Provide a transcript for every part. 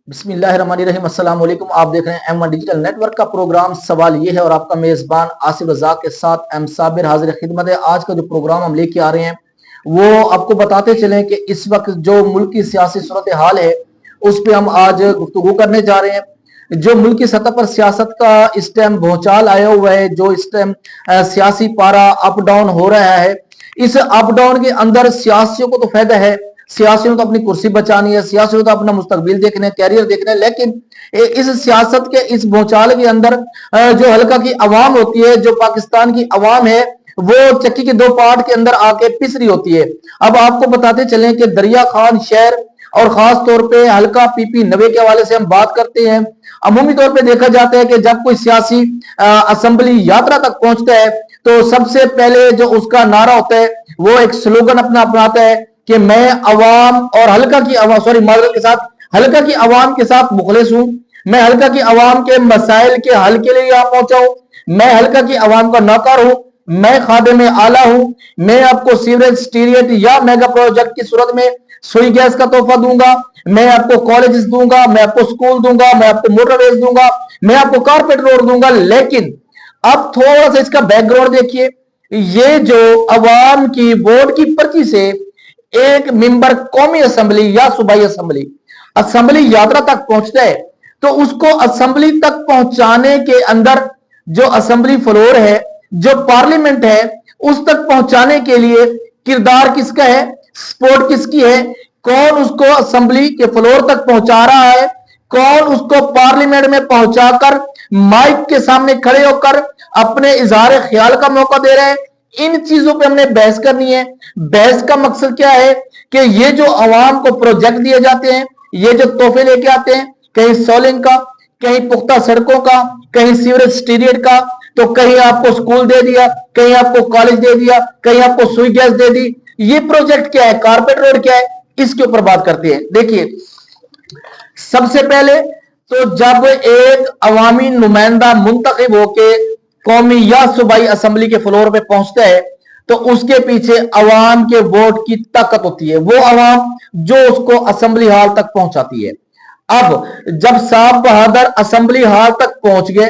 बिस्मिल्लाहिर्रहमानिर्रहीम। अस्सलाम वालेकुम। आप देख रहे हैं M1 डिजिटल नेटवर्क का प्रोग्राम सवाल ये है और आपका मेजबान आसिफ रज़ाक के साथ एम साबिर हाजिर खिदमत है। आज का जो प्रोग्राम हम लेके आ रहे हैं वो आपको बताते चलें कि इस वक्त जो मुल्क की सियासी सूरत हाल है उस पर हम आज गुफ्तगू करने जा रहे हैं। जो मुल्क की सतह पर सियासत का इस टाइम भौचाल आया हुआ है, जो इस टाइम सियासी पारा अप डाउन हो रहा है, इस अप डाउन के अंदर सियासियों को तो फायदा है, सियासियों को अपनी कुर्सी बचानी है, सियासियों को अपना मुस्तकबिल देखना है, कैरियर देखना है। लेकिन इस सियासत के इस भौचाल के अंदर जो हल्का की अवाम होती है, जो पाकिस्तान की अवाम है, वो चक्की के दो पार्ट के अंदर आके पिस रही होती है। अब आपको बताते चलें कि दरिया खान शहर और खास तौर पे हल्का पीपी 90 के हवाले से हम बात करते हैं। अमूमी तौर पे देखा जाता है कि जब कोई सियासी असेंबली यात्रा तक पहुंचता है तो सबसे पहले जो उसका नारा होता है वो एक स्लोगन अपना अपनाता है कि मैं अवाम और हल्का की अवाम माजरत के साथ हल्का की अवाम के साथ मुखलिस हूं। मैं हल्का की अवाम के मसाइल के हल के लिए यहां पहुंचा हूं। मैं हल्का की अवाम का नौकर हूं। मैं खादिम आला हूं। मैं आपको सीवरेज स्टीरियट या मेगा प्रोजेक्ट की सूरत में सुई गैस का तोहफा दूंगा। मैं आपको कॉलेजेस दूंगा, मैं आपको स्कूल दूंगा, मैं आपको मोटरवेज दूंगा, मैं आपको कारपेट रोड दूंगा। लेकिन अब थोड़ा सा इसका बैकग्राउंड देखिए। ये जो अवाम की वोट की पर्ची से एक मेंबर कौमी असेंबली या सूबाई असेंबली यात्रा तक पहुंचता है तो उसको असेंबली तक पहुंचाने के अंदर जो असेंबली फ्लोर है, जो पार्लियामेंट है, उस तक पहुंचाने के लिए किरदार किसका है, सपोर्ट किसकी है, कौन उसको असेंबली के फ्लोर तक पहुंचा रहा है, कौन उसको पार्लियामेंट में पहुंचाकर माइक के सामने खड़े होकर अपने इजहार ख्याल का मौका दे रहे हैं। इन चीजों पे हमने बहस करनी है। बहस का मकसद क्या है कि ये जो अवाम को प्रोजेक्ट दिए जाते हैं, ये जो तोहफे लेके आते हैं, कहीं सोलिंग का, कहीं पुख्ता सड़कों का, कहीं सीवरेज स्टीरियट का, तो कहीं आपको स्कूल दे दिया, कहीं आपको कॉलेज दे दिया, कहीं आपको सुई गैस दे दी। ये प्रोजेक्ट क्या है, कारपेट रोड क्या है, इसके ऊपर बात करते हैं। देखिए, सबसे पहले तो जब एक अवामी नुमाइंदा मुंतखब होके कौमी या सूबाई असेंबली के फ्लोर पे पहुंचता है तो उसके पीछे अवाम के वोट की ताकत होती है, वो अवाम जो उसको असेंबली हॉल तक पहुंचाती है। अब जब साहब बहादुर असेंबली हॉल तक पहुंच गए,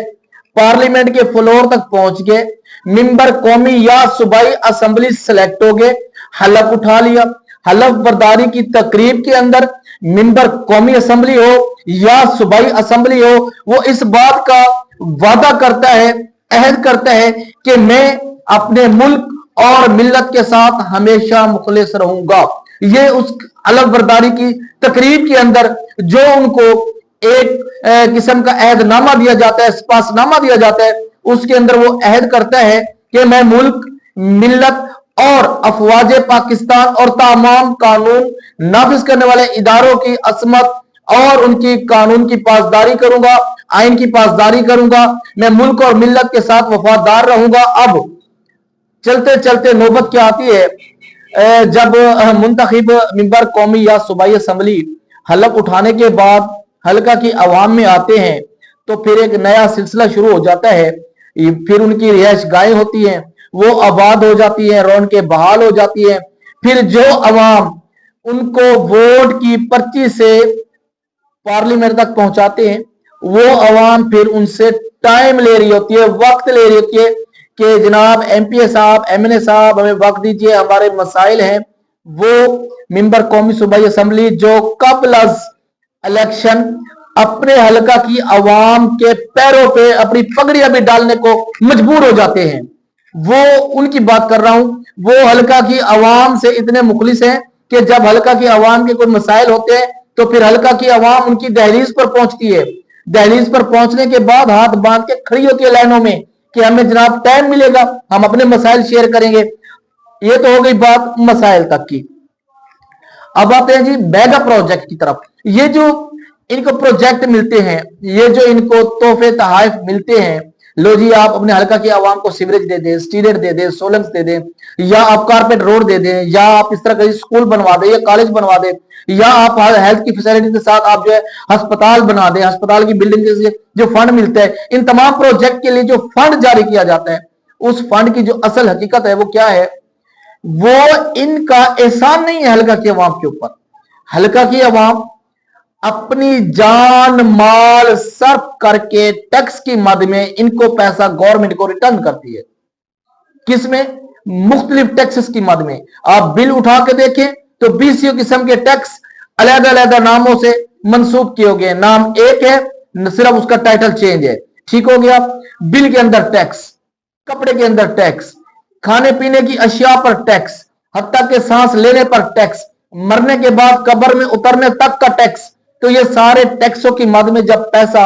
पार्लियामेंट के फ्लोर तक पहुंच गए, मेंबर कौमी या सूबाई असेंबली सेलेक्ट हो गए, हलफ उठा लिया। हलफ बर्दारी की तकरीब के अंदर मेंबर कौमी असेंबली हो या सूबाई असेंबली हो, वो इस बात का वादा करता है, अहद करता है कि मैं अपने मुल्क और मिल्लत के साथ हमेशा मुखलिस रहूंगा। ये उस हलफ बर्दारी की तकरीब के अंदर जो उनको एक किस्म का अहदनामा दिया जाता है, स्पासनामा दिया जाता है, उसके अंदर वो अहद करता है कि मैं मुल्क, मिल्लत और अफवाज पाकिस्तान और तमाम कानून नाफिज करने वाले इदारों की असमत और उनकी कानून की पासदारी करूंगा, आइन की पासदारी करूंगा। मैं मुल्क और मिल्लत के साथ वफादार रहूंगा। अब चलते चलते नौबत क्या आती है, जब मुंतखब मेंबर कौमी या सूबाई असेंबली हलफ उठाने के बाद हल्का की अवाम में आते हैं तो फिर एक नया सिलसिला शुरू हो जाता है। फिर उनकी रिहाइश गाहें होती हैं, वो आबाद हो जाती है, रौनकें बहाल हो जाती है। फिर जो अवाम उनको वोट की पर्ची से पार्लियामेंट तक पहुंचाते हैं, वो अवाम फिर उनसे टाइम ले रही होती है, वक्त ले रही होती है कि जनाब एमपीए साहब, एमएनए साहब, हमें वक्त दीजिए, हमारे मसाइल हैं। वो मेंबर कौमी सूबाई असेंबली जो कबल इलेक्शन अपने हलका की अवाम के पैरों पे अपनी पगड़ियां भी डालने को मजबूर हो जाते हैं। वो उनकी बात कर रहा हूं, वो हलका की अवाम से इतने मुखलिस हैं कि जब हलका की अवाम के कोई मसाइल होते हैं तो फिर हलका की अवाम उनकी दहलीज पर पहुंचती है। दहलीज पर पहुंचने के बाद हाथ बांध के खड़ी होती है लाइनों में कि हमें जनाब टाइम मिलेगा, हम अपने मसाइल शेयर करेंगे। ये तो हो गई बात मसाइल तक की। अब आते हैं जी मेगा प्रोजेक्ट की तरफ। ये जो इनको प्रोजेक्ट मिलते हैं, ये जो इनको तोहफे तहाइफ मिलते हैं, लो जी आप अपने हल्का की आवाम को सीवरेज दे दें, स्टीरियट दे दें, सोलंग्स दे दें, या आप कारपेट रोड दे दें, या आप इस तरह का स्कूल बनवा दें या कॉलेज बनवा दें, या आप हेल्थ की फैसिलिटी के साथ आप जो है अस्पताल बना दें, अस्पताल की बिल्डिंग से जो फंड मिलता है, इन तमाम प्रोजेक्ट के लिए जो फंड जारी किया जाता है, उस फंड की जो असल हकीकत है वो क्या है, वो इनका एहसान नहीं है हल्का की आवाम के ऊपर। हल्का की आवाम अपनी जान माल सर्फ करके टैक्स की मद में इनको पैसा गवर्नमेंट को रिटर्न करती है। किसमें? मुख्तलिफ टैक्सेस की मद में। आप बिल उठा के देखें तो 20 किस्म के टैक्स अलग अलग नामों से मंसूब किए गए। नाम एक है, सिर्फ उसका टाइटल चेंज है। ठीक हो गया। बिल के अंदर टैक्स, कपड़े के अंदर टैक्स, खाने पीने की अशिया पर टैक्स, हत्ता के सांस लेने पर टैक्स, मरने के बाद कब्र में उतरने तक का टैक्स। तो ये सारे टैक्सों की मद में जब पैसा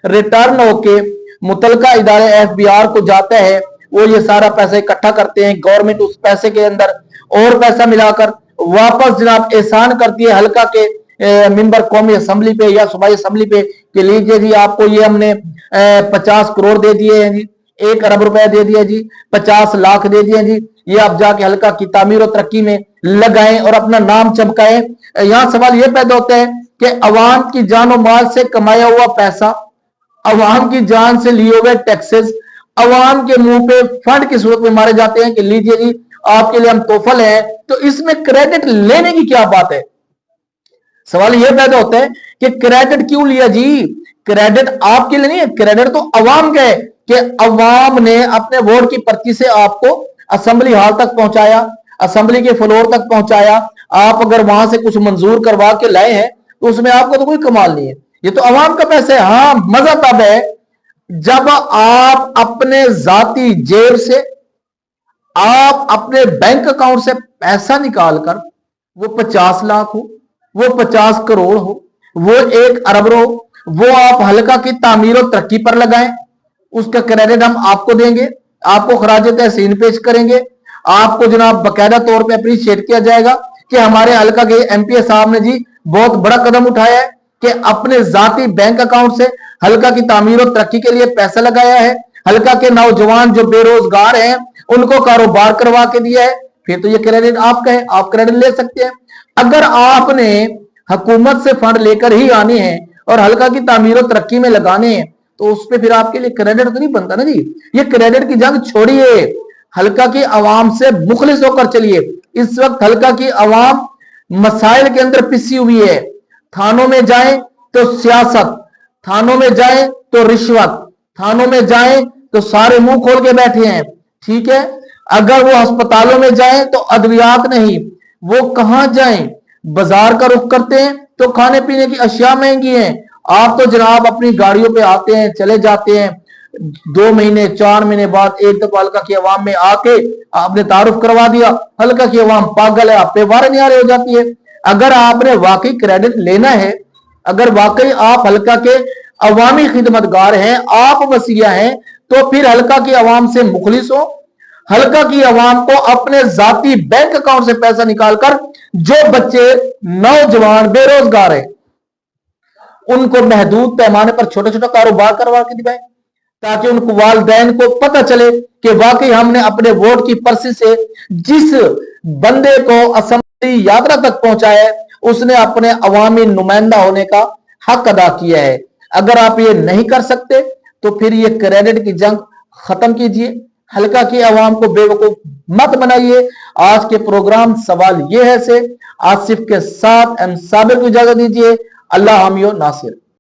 रिटर्न होके मुतलका इदारे एफबीआर को जाता है, वो ये सारा पैसा इकट्ठा करते हैं। गवर्नमेंट उस पैसे के अंदर और पैसा मिलाकर वापस जनाब एहसान करती है हल्का के मेंबर कौमी असम्बली पे या सूबाई असम्बली पे कि लीजिए जी, आपको ये हमने 50 करोड़ दे दिए हैं जी, 1 अरब रुपए दे दिया जी, 50 लाख दे दिए जी, ये आप जाके हल्का की तामीर और तरक्की में लगाएं और अपना नाम चमकाएं। यहां सवाल ये पैदा होता है कि अवाम की जान और माल से कमाया हुआ पैसा, अवाम की जान से लिए हुए टैक्सेस अवाम के मुंह पे फंड की सूरत में मारे जाते हैं कि लीजिए जी, आपके लिए हम तोहफा हैं। तो इसमें क्रेडिट लेने की क्या बात है? सवाल यह पैदा होता है कि क्रेडिट क्यों लिया जी? क्रेडिट आपके लिए नहीं है, क्रेडिट तो अवाम का है कि अवाम ने अपने वोट की पर्ची से आपको असेंबली हॉल तक पहुंचाया, असेंबली के फ्लोर तक पहुंचाया। आप अगर वहां से कुछ मंजूर करवा के लाए हैं तो उसमें आपको तो कोई कमाल नहीं है, ये तो अवाम का पैसा है। हाँ, मजा तब है जब आप अपने जाती जेब से, आप अपने बैंक अकाउंट से पैसा निकालकर, वो 50 लाख हो, वो 50 करोड़ हो, वो 1 अरब हो, वो आप हल्का की तामीर और तरक्की पर लगाएं। उसका क्रेडिट हम आपको देंगे, आपको खराज तहसीन पेश करेंगे, आपको जनाब बकायदा तौर पे अप्रिशिएट किया जाएगा कि हमारे हल्का के एमपी साहब ने जी बहुत बड़ा कदम उठाया है कि अपने जाती बैंक अकाउंट से हल्का की तामीर और तरक्की के लिए पैसा लगाया है। हल्का के नौजवान जो बेरोजगार हैं उनको कारोबार करवा के दिया है। फिर तो ये क्रेडिट आपका है, आप क्रेडिट ले सकते हैं। अगर आपने हुकूमत से फंड लेकर ही आने हैं और हल्का की तामीर और तरक्की में लगाने हैं तो उस पर फिर आपके लिए क्रेडिट तो नहीं बनता ना जी। ये क्रेडिट की जंग छोड़िए, हल्का की आवाम से मुखलिस होकर चलिए। इस वक्त हल्का की आवाम मसाइल के अंदर पिसी हुई है। थानों में जाएं तो सियासत, थानों में जाएं तो रिश्वत, थानों में जाएं तो सारे मुंह खोल के बैठे हैं। ठीक है, अगर वो अस्पतालों में जाएं तो अद्वियात नहीं, वो कहां जाएं? बाजार का रुख करते हैं तो खाने पीने की अशिया महंगी हैं। आप तो जनाब अपनी गाड़ियों पे आते हैं, चले जाते हैं, 2 महीने 4 महीने बाद एक दफा हल्का की आवाम में आके आपने तारुफ करवा दिया, हल्का की आवाम पागल है, आप पे वारे न्यारे हो जाती है। अगर आपने वाकई क्रेडिट लेना है, अगर वाकई आप हल्का के अवामी खिदमतगार हैं, आप वसीया हैं, तो फिर हल्का की आवाम से मुखलिस हो। हल्का की आवाम को अपने जाती बैंक अकाउंट से पैसा निकालकर जो बच्चे नौजवान बेरोजगार हैं उनको महदूद पैमाने पर छोटा छोटा कारोबार करवा के दिखाएं, ताकि उनको वालिदैन को पता चले कि वाकई हमने अपने वोट की पर्ची से जिस बंदे को असेंबली यात्रा तक पहुंचाया है उसने अपने अवामी नुमाइंदा होने का हक अदा किया है। अगर आप ये नहीं कर सकते तो फिर ये क्रेडिट की जंग खत्म कीजिए, हल्का की आवाम को बेवकूफ मत बनाइए। आज के प्रोग्राम सवाल ये है से आसिफ के साथ एम साबिर को इजाजत दीजिए। अल्लाह हामियो नासिर।